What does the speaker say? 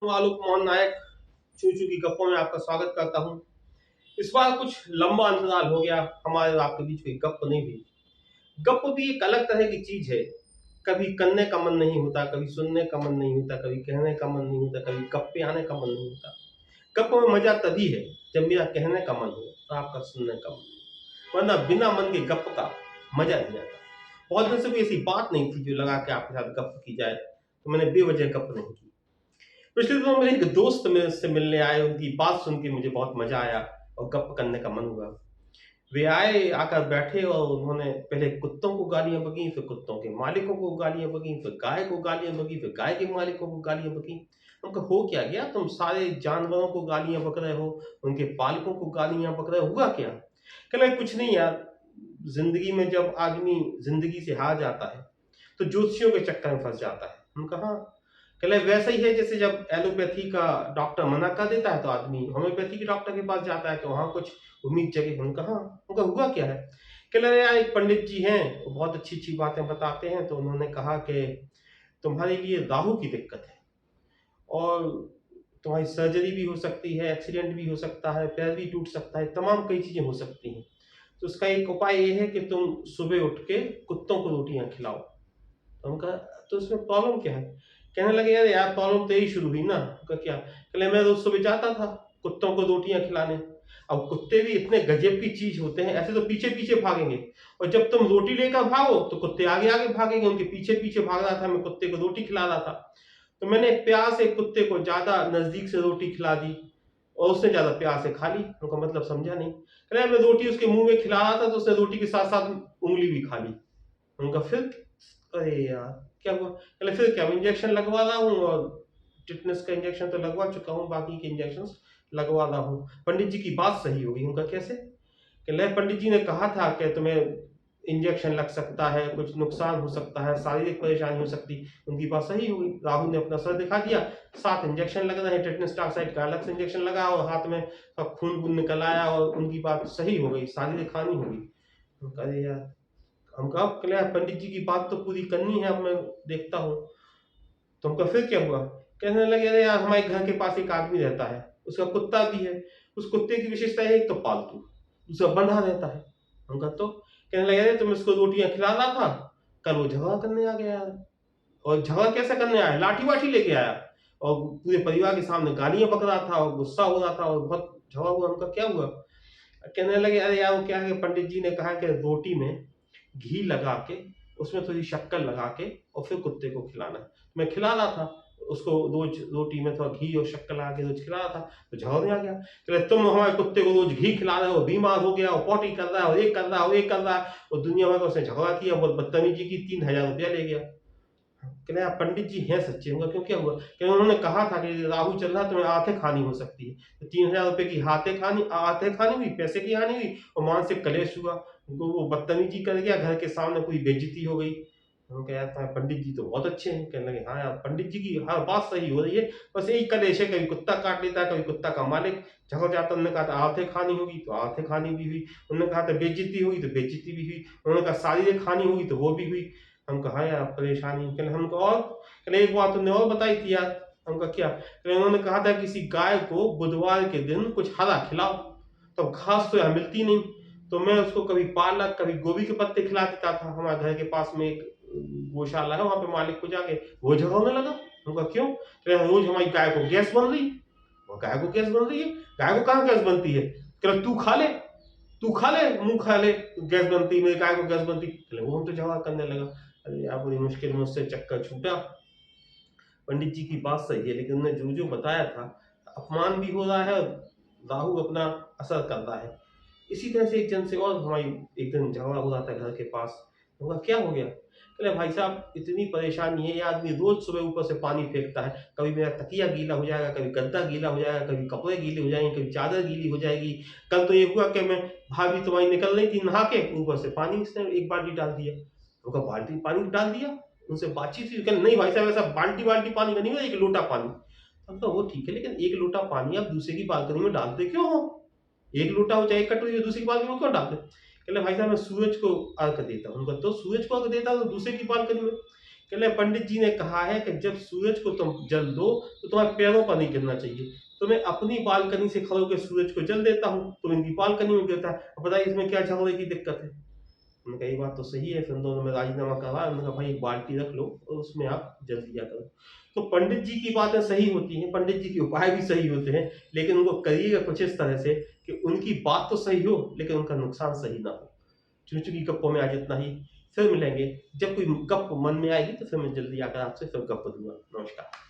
आलोक मोहन नायक चूचू की गप्पों में आपका स्वागत करता हूँ। इस बार कुछ लंबा अंतराल हो गया, हमारे और आपके बीच कोई गप्प नहीं हुई। गप्प भी एक अलग तरह की चीज है। कभी करने का मन नहीं होता, कभी सुनने का मन नहीं होता, कभी कहने का मन नहीं होता, कभी गप्पे आने का मन नहीं होता। गप्प में मजा तभी है जब मेरा कहने का मन हो और आपका सुनने का मन हो, वरना बिना मन के गप्प का मजा नहीं आता। बहुत दिन से कोई ऐसी बात नहीं थी जो लगा के आपके साथ गप्प की जाए, तो मैंने बेवजह गप्प नहीं की। पिछले दिनों मेरे एक दोस्त मेरे से मिलने आए, उनकी बात सुन के मुझे बहुत मजा आया और गप्प करने का मन हुआ। वे आए, आकर बैठे और उन्होंने पहले कुत्तों को गालियां बकीं, फिर कुत्तों के मालिकों को गालियां बकीं, फिर गाय को गालियां बकीं, फिर गाय के मालिकों को गालियां बकीं। उनका हो क्या गया, तुम सारे जानवरों को गालियां बक रहे हो, उनके पालकों को गालियां बक रहे हो, हुआ क्या? कह रहे कुछ नहीं यार, जिंदगी में जब आदमी जिंदगी से हार जाता है तो ज्योतिषियों के चक्कर में फंस जाता है। उनका हाँ, कहले वैसा ही है जैसे जब एलोपैथी का डॉक्टर मना कर देता है तो आदमी होम्योपैथी के डॉक्टर के पास जाता है कि वहां कुछ उम्मीद जगे। उनका हाँ, उनका हुआ क्या है? कहले यार एक पंडित जी हैं, वो बहुत अच्छी अच्छी बातें बताते हैं, तो उन्होंने कहा कि तुम्हारे लिए राहु की दिक्कत है और तुम्हारी सर्जरी भी हो सकती है, एक्सीडेंट भी हो सकता है, पैर भी टूट सकता है, तमाम कई चीजें हो सकती हैं। तो उसका एक उपाय ये है कि तुम सुबह उठ के कुत्तों को रोटियां खिलाओ। तो उनका तो इसमें प्रॉब्लम क्या है? कहने लगे यार यार प्रॉब्लम तो यही शुरू हुई ना। उनका क्या? कहले मैं रोज सुबह जाता था कुत्तों को रोटियां खिलाने। अब कुत्ते भी इतने गजब की चीज होते हैं, ऐसे तो पीछे पीछे भागेंगे और जब तुम रोटी लेकर भागो तो कुत्ते आगे आगे भागेंगे। उनके पीछे पीछे भाग रहा था, मैं कुत्ते को रोटी खिला रहा था। तो मैंने प्यार से कुत्ते को ज्यादा नजदीक से रोटी खिला दी और उसने ज्यादा प्यार से खा ली। उनका मतलब समझा नहीं। कह रहा मैं रोटी उसके मुंह में खिला रहा था तो उसने रोटी के साथ साथ उंगली भी खा ली। उनका फिर अरे यार क्या हुआ? पहले फिर क्या इंजेक्शन लगवा रहा हूँ और टिटनेस का इंजेक्शन तो लगवा चुका हूँ, बाकी के इंजेक्शन लगवा रहा हूँ। पंडित जी की बात सही होगी। उनका कैसे? कि ले पंडित जी ने कहा था कि तुम्हें इंजेक्शन लग सकता है, कुछ नुकसान हो सकता है, शारीरिक परेशानी हो सकती। उनकी बात सही होगी। राहुल ने अपना सर दिखा दिया, 7 इंजेक्शन लग रहे हैं, टेटनस टॉक्साइड का अलग से इंजेक्शन लगा और हाथ में सब खून वून निकल आया और उनकी बात सही हो गई, शारीरिक हानि होगी। अरे यार, हम कहा क्लियर पंडित जी की बात तो पूरी करनी है, अब मैं देखता हूँ। तो हमका फिर क्या हुआ? कहने लगे अरे यार हमारे घर के पास एक आदमी रहता है, उसका कुत्ता भी है। उस कुत्ते की विशेषता है एक तो पालतू, दूसरा बंधा रहता है। हम कहा तो कहने लगे अरे तुम इसको रोटियां खिला रहा था, कल वो झगड़ा करने आ गया यार। और झगड़ा कैसे करने आया? लाठी वाठी लेके आया और पूरे परिवार के सामने गालियां बक रहा था और गुस्सा हो रहा था और बहुत झगड़ा हुआ। उनका क्या हुआ? कहने लगे अरे यार वो क्या है, पंडित जी ने कहा कि रोटी में घी लगा के उसमें थोड़ी शक्कर लगा के और फिर कुत्ते को खिलाना है। मैं खिला रहा था उसको, रोज रोटी में थोड़ा घी और शक्कर लगा के रोज खिला रहा था, तो झगड़ने आ गया। कह रहे तुम हमारे कुत्ते को रोज घी खिला रहे हो, बीमार हो गया और पॉटी कर रहा है और ये कर रहा है और ये कर रहा है और दुनिया भर का उसने झगड़ा किया, बहुत बदतमीजी की, 3,000 रुपया ले गया। कहने आप पंडित जी हैं सच्चे? होगा क्यों, क्या हुआ? कहने उन्होंने कहा था कि राहु चल रहा है, तुम्हें आंखें खानी हो सकती है। तो 3,000 रुपए की आंखें खानी हुई, पैसे की हानि हुई और मानसिक कलेश हुआ। वो बदतमीजी कर गया, घर के सामने पूरी बेइज्जती हो गई। हम कह यार पंडित जी तो बहुत अच्छे हैं। कहने लगे हाँ यार पंडित जी की हर बात सही हो रही है, बस यही कलेश है, कभी कुत्ता काट लेता है, कभी कुत्ता का मालिक झगड़ जाता। उन्होंने कहा था आंखें खानी होगी तो आंखें खानी भी हुई, उन्होंने कहा था बेइज्जती होगी तो बेइज्जती भी हुई, उन्होंने कहा शारीरिक हानि होगी तो वो भी हुई। हम कहा यार परेशानी। कहने हमको और, कहने एक बात तुमने और बताई थी यार। हमका क्या? कहने उन्होंने कहा था किसी गाय को बुधवार के दिन कुछ हरा खिलाओ, तो घास तो यहाँ मिलती नहीं, तो मैं उसको कभी पालक कभी गोभी के पत्ते खिला देता था। हमारे घर के पास में एक गौशाला है, वहां पे मालिक को जाके वो झगड़ने लगा। उनका क्यों? कहने रोज हमारी गाय को गैस बन रही। वो गाय को गैस बन रही है? गाय को कहाँ गैस बनती है? कहने तू खा ले, तू खा ले, मुंह खा ले, गैस बनती, मेरी गाय को गैस बनती। कहने वो हम तो झगड़ा करने लगा। अरे यार बड़ी मुश्किल में उससे चक्कर छूटा। पंडित जी की बात सही है, लेकिन उन्होंने जो जो बताया था, अपमान भी हो रहा है और राहु अपना असर कर रहा है। इसी तरह से एक जन से और हमारी एक दिन झगड़ा हो रहा था घर के पास। उनका क्या हो गया? कहले भाई साहब इतनी परेशानी है, ये आदमी रोज सुबह ऊपर से पानी फेंकता है, कभी मेरा तकिया गीला हो जाएगा, कभी गद्दा गीला हो जाएगा, कभी कपड़े गीले हो जाएंगे, कभी चादर गीली हो जाएगी। कल तो ये हुआ कि मैं भाभी तुम्हारी निकल रही थी नहा के, ऊपर से पानी इसने एक बाल्टी डाल दिया। उनका बाल्टी पानी डाल दिया। उनसे बातचीत हुई, कहले नहीं भाई साहब ऐसा बाल्टी बाल्टी पानी का नहीं है, एक लोटा पानी। हम कहा वो ठीक है, लेकिन एक लोटा पानी आप दूसरे की बालकनी में डालते क्यों हो? एक लोटा हो चाहे एक कटोरी हो, दूसरी की बालकनी में क्यों डालते? कहले भाई साहब मैं सूरज को अर्घ देता हूँ। उनका तो सूरज को अर्घ देता हूँ तो दूसरे की बालकनी में? कहले पंडित जी ने कहा है कि जब सूरज को तुम जल दो तो तुम्हारे पैरों पर नहीं गिरना चाहिए। तो मैं अपनी बालकनी से खड़े होकर सूरज को जल देता हूँ, तुम इनकी बालकनी में गिरता है। अब बताइए इसमें क्या झगड़े की दिक्कत है? उन्होंने कहा ये बात तो सही है। फिर दोनों में राजीनामा करवाया। उन्होंने कहा भाई एक बाल्टी रख लो और उसमें आप जल दिया करो। तो पंडित जी की बातें सही होती हैं, पंडित जी के उपाय भी सही होते हैं, लेकिन उनको करिएगा कुछ इस तरह से कि उनकी बात तो सही हो लेकिन उनका नुकसान सही ना हो। चुन चुकी गप्पों में आज इतना ही। फिर मिलेंगे, जब कोई गप मन में आएगी तो फिर मैं जल्दी आकर आपसे फिर गप दूंगा। नमस्कार।